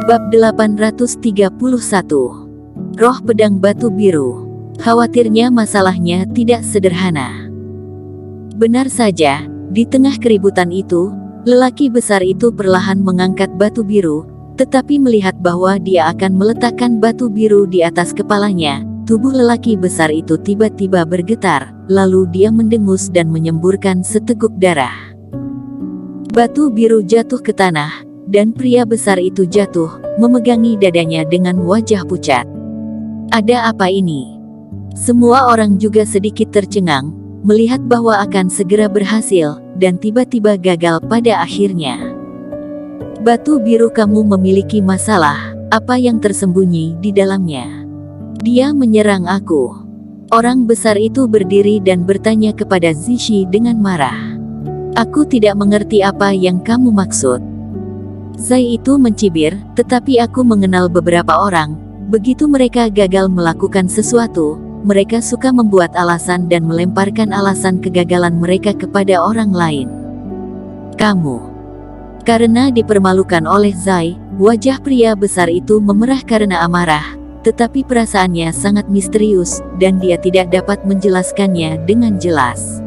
Bab 831. Roh Pedang Batu Biru. Khawatirnya masalahnya tidak sederhana. Benar saja, di tengah keributan itu, lelaki besar itu perlahan mengangkat batu biru, tetapi melihat bahwa dia akan meletakkan batu biru di atas kepalanya, tubuh lelaki besar itu tiba-tiba bergetar, lalu dia mendengus dan menyemburkan seteguk darah. Batu biru jatuh ke tanah, dan pria besar itu jatuh, memegangi dadanya dengan wajah pucat. Ada apa ini? Semua orang juga sedikit tercengang, melihat bahwa akan segera berhasil, dan tiba-tiba gagal pada akhirnya. Batu biru, kamu memiliki masalah, apa yang tersembunyi di dalamnya? Dia menyerang aku. Orang besar itu berdiri dan bertanya kepada Zishi dengan marah. Aku tidak mengerti apa yang kamu maksud. Zai itu mencibir, tetapi aku mengenal beberapa orang. Begitu mereka gagal melakukan sesuatu, mereka suka membuat alasan dan melemparkan alasan kegagalan mereka kepada orang lain. Kamu. Karena dipermalukan oleh Zai, wajah pria besar itu memerah karena amarah, tetapi perasaannya sangat misterius, dan dia tidak dapat menjelaskannya dengan jelas.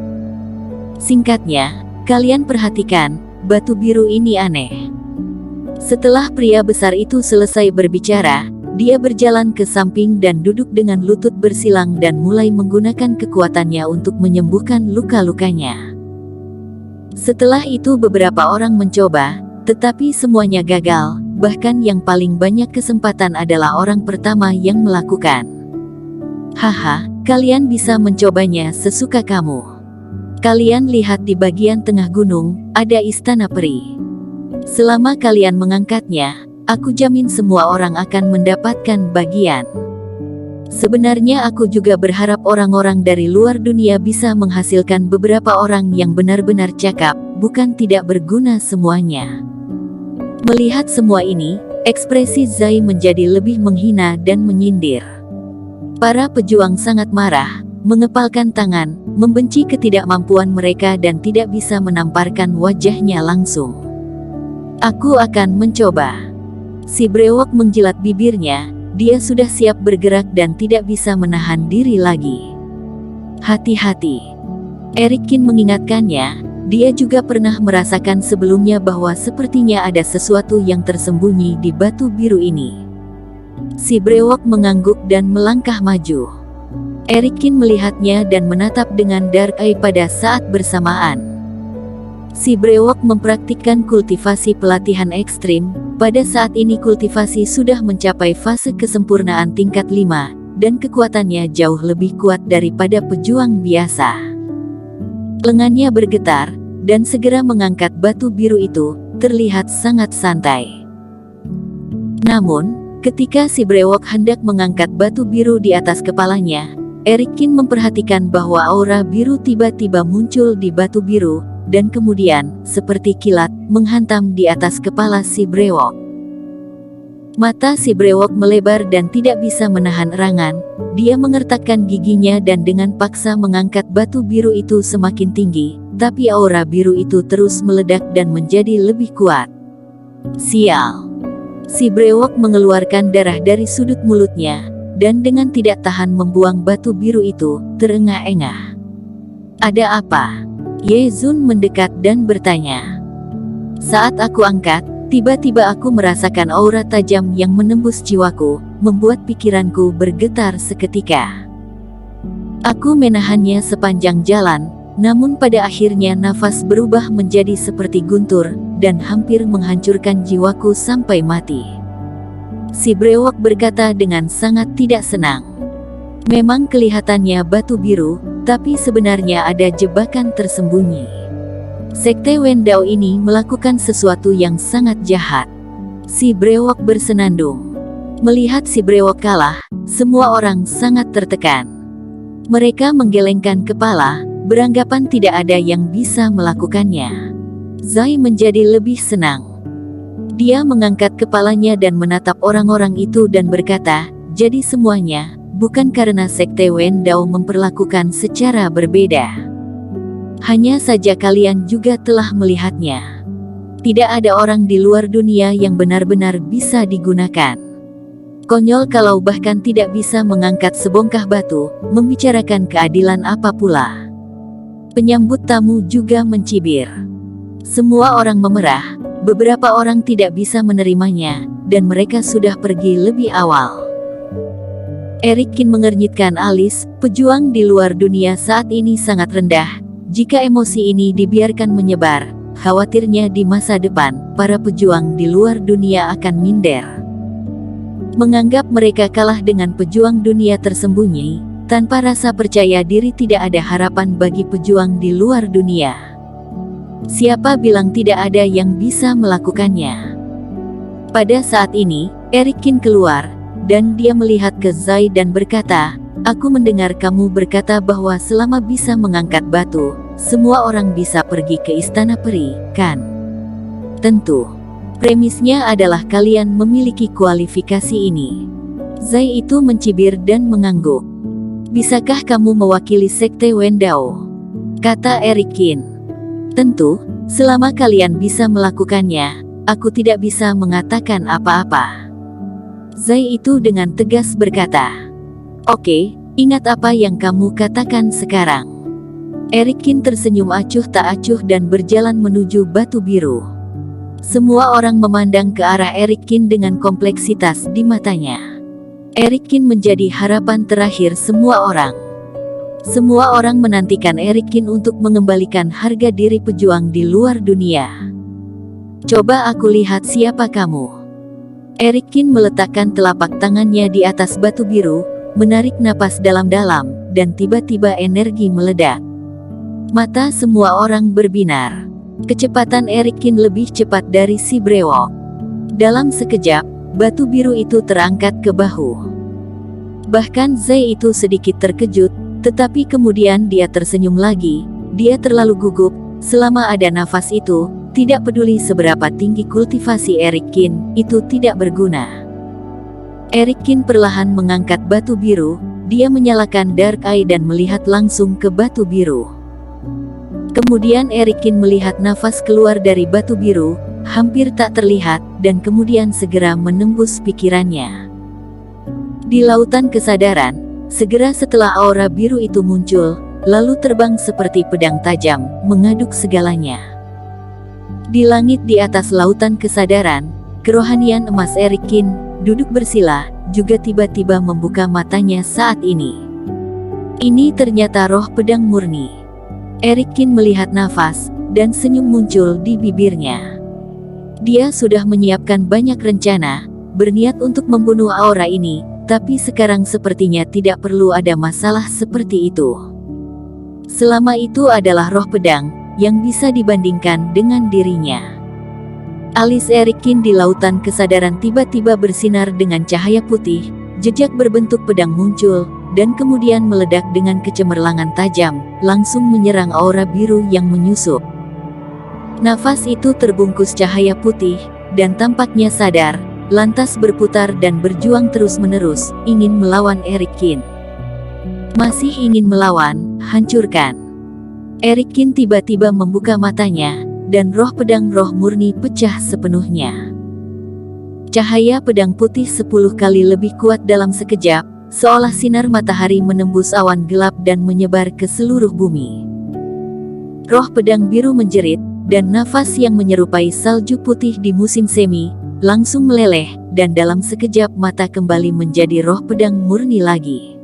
Singkatnya, kalian perhatikan, batu biru ini aneh. Setelah pria besar itu selesai berbicara, dia berjalan ke samping dan duduk dengan lutut bersilang dan mulai menggunakan kekuatannya untuk menyembuhkan luka-lukanya. Setelah itu beberapa orang mencoba, tetapi semuanya gagal, bahkan yang paling banyak kesempatan adalah orang pertama yang melakukan. Haha, kalian bisa mencobanya sesuka kamu. Kalian lihat di bagian tengah gunung, ada istana peri. Selama kalian mengangkatnya, aku jamin semua orang akan mendapatkan bagian. Sebenarnya aku juga berharap orang-orang dari luar dunia bisa menghasilkan beberapa orang yang benar-benar cakap, bukan tidak berguna semuanya. Melihat semua ini, ekspresi Zai menjadi lebih menghina dan menyindir. Para pejuang sangat marah, mengepalkan tangan, membenci ketidakmampuan mereka dan tidak bisa menamparkan wajahnya langsung. Aku akan mencoba. Si brewok menjilat bibirnya, dia sudah siap bergerak dan tidak bisa menahan diri lagi. Hati-hati. Erikin mengingatkannya, dia juga pernah merasakan sebelumnya bahwa sepertinya ada sesuatu yang tersembunyi di batu biru ini. Si brewok mengangguk dan melangkah maju. Erikin melihatnya dan menatap dengan dark eye pada saat bersamaan. Si brewok mempraktikkan kultivasi pelatihan ekstrim. Pada saat ini kultivasi sudah mencapai fase kesempurnaan tingkat 5, dan kekuatannya jauh lebih kuat daripada pejuang biasa. Lengannya bergetar, dan segera mengangkat batu biru itu, terlihat sangat santai. Namun, ketika si brewok hendak mengangkat batu biru di atas kepalanya, Erikin memperhatikan bahwa aura biru tiba-tiba muncul di batu biru, dan kemudian, seperti kilat, menghantam di atas kepala si brewok. Mata si brewok melebar dan tidak bisa menahan erangan. Dia mengertakkan giginya dan dengan paksa mengangkat batu biru itu semakin tinggi, tapi aura biru itu terus meledak dan menjadi lebih kuat. Sial! Si brewok mengeluarkan darah dari sudut mulutnya, dan dengan tidak tahan membuang batu biru itu, terengah-engah. Ada apa? Ye Zun mendekat dan bertanya. Saat aku angkat, tiba-tiba aku merasakan aura tajam yang menembus jiwaku, membuat pikiranku bergetar seketika. Aku menahannya sepanjang jalan, namun pada akhirnya nafas berubah menjadi seperti guntur, dan hampir menghancurkan jiwaku sampai mati. Si brewok berkata dengan sangat tidak senang. Memang kelihatannya batu biru, tapi sebenarnya ada jebakan tersembunyi. Sekte Wendao ini melakukan sesuatu yang sangat jahat. Si brewok bersenandung. Melihat si brewok kalah, semua orang sangat tertekan. Mereka menggelengkan kepala, beranggapan tidak ada yang bisa melakukannya. Zai menjadi lebih senang. Dia mengangkat kepalanya dan menatap orang-orang itu dan berkata, jadi semuanya, bukan karena Sekte Wendao memperlakukan secara berbeda. Hanya saja kalian juga telah melihatnya. Tidak ada orang di luar dunia yang benar-benar bisa digunakan. Konyol kalau bahkan tidak bisa mengangkat sebongkah batu, membicarakan keadilan apa pula. Penyambut tamu juga mencibir. Semua orang memerah, beberapa orang tidak bisa menerimanya, dan mereka sudah pergi lebih awal. Eric Kin mengernyitkan alis, pejuang di luar dunia saat ini sangat rendah. Jika emosi ini dibiarkan menyebar, khawatirnya di masa depan, para pejuang di luar dunia akan minder. Menganggap mereka kalah dengan pejuang dunia tersembunyi, tanpa rasa percaya diri tidak ada harapan bagi pejuang di luar dunia. Siapa bilang tidak ada yang bisa melakukannya? Pada saat ini, Eric Kin keluar, dan dia melihat ke Zai dan berkata, "Aku mendengar kamu berkata bahwa selama bisa mengangkat batu, semua orang bisa pergi ke Istana Peri, kan?" Tentu. Premisnya adalah kalian memiliki kualifikasi ini. Zai itu mencibir dan mengangguk. "Bisakah kamu mewakili Sekte Wendao?" kata Eric Kin. "Tentu, selama kalian bisa melakukannya, aku tidak bisa mengatakan apa-apa." Zai itu dengan tegas berkata, "Oke, ingat apa yang kamu katakan sekarang." Eric Kin tersenyum acuh tak acuh dan berjalan menuju Batu Biru. Semua orang memandang ke arah Eric Kin dengan kompleksitas di matanya. Eric Kin menjadi harapan terakhir semua orang. Semua orang menantikan Eric Kin untuk mengembalikan harga diri pejuang di luar dunia. "Coba aku lihat siapa kamu." Eric Kin meletakkan telapak tangannya di atas batu biru, menarik napas dalam-dalam, dan tiba-tiba energi meledak. Mata semua orang berbinar. Kecepatan Eric Kin lebih cepat dari si brewok. Dalam sekejap, batu biru itu terangkat ke bahu. Bahkan Zai itu sedikit terkejut, tetapi kemudian dia tersenyum lagi. Dia terlalu gugup, selama ada nafas itu, tidak peduli seberapa tinggi kultivasi Eric Kin, itu tidak berguna. Eric Kin perlahan mengangkat batu biru, dia menyalakan Dark Eye dan melihat langsung ke batu biru. Kemudian Eric Kin melihat nafas keluar dari batu biru, hampir tak terlihat, dan kemudian segera menembus pikirannya. Di lautan kesadaran, segera setelah aura biru itu muncul, lalu terbang seperti pedang tajam, mengaduk segalanya. Di langit di atas lautan kesadaran, kerohanian emas Eric Kin, duduk bersila, juga tiba-tiba membuka matanya saat ini. Ini ternyata roh pedang murni. Eric Kin melihat nafas, dan senyum muncul di bibirnya. Dia sudah menyiapkan banyak rencana, berniat untuk membunuh aura ini, tapi sekarang sepertinya tidak perlu ada masalah seperti itu. Selama itu adalah roh pedang, yang bisa dibandingkan dengan dirinya. Alis Eric Kin di lautan kesadaran tiba-tiba bersinar dengan cahaya putih, jejak berbentuk pedang muncul, dan kemudian meledak dengan kecemerlangan tajam, langsung menyerang aura biru yang menyusup. Nafas itu terbungkus cahaya putih, dan tampaknya sadar, lantas berputar dan berjuang terus-menerus, ingin melawan Eric Kin. Masih ingin melawan, hancurkan. Eric Kin tiba-tiba membuka matanya, dan roh pedang roh murni pecah sepenuhnya. Cahaya pedang putih 10 kali lebih kuat dalam sekejap, seolah sinar matahari menembus awan gelap dan menyebar ke seluruh bumi. Roh pedang biru menjerit, dan nafas yang menyerupai salju putih di musim semi, langsung meleleh, dan dalam sekejap mata kembali menjadi roh pedang murni lagi.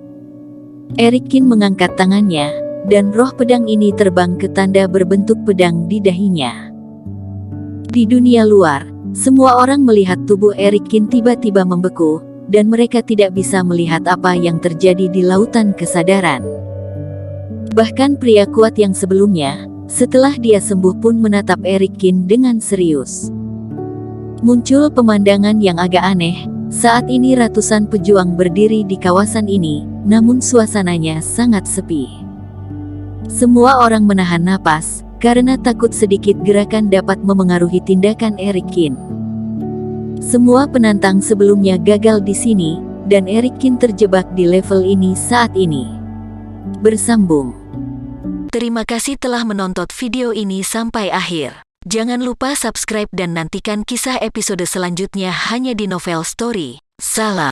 Eric Kin mengangkat tangannya, dan roh pedang ini terbang ke tanda berbentuk pedang di dahinya. Di dunia luar, semua orang melihat tubuh Eric Kin tiba-tiba membeku, dan mereka tidak bisa melihat apa yang terjadi di lautan kesadaran. Bahkan pria kuat yang sebelumnya, setelah dia sembuh pun menatap Eric Kin dengan serius. Muncul pemandangan yang agak aneh, saat ini ratusan pejuang berdiri di kawasan ini, namun suasananya sangat sepi. Semua orang menahan napas, karena takut sedikit gerakan dapat memengaruhi tindakan Eric Kin. Semua penantang sebelumnya gagal di sini, dan Eric Kin terjebak di level ini saat ini. Bersambung. Terima kasih telah menonton video ini sampai akhir. Jangan lupa subscribe dan nantikan kisah episode selanjutnya hanya di Novel Story. Salam.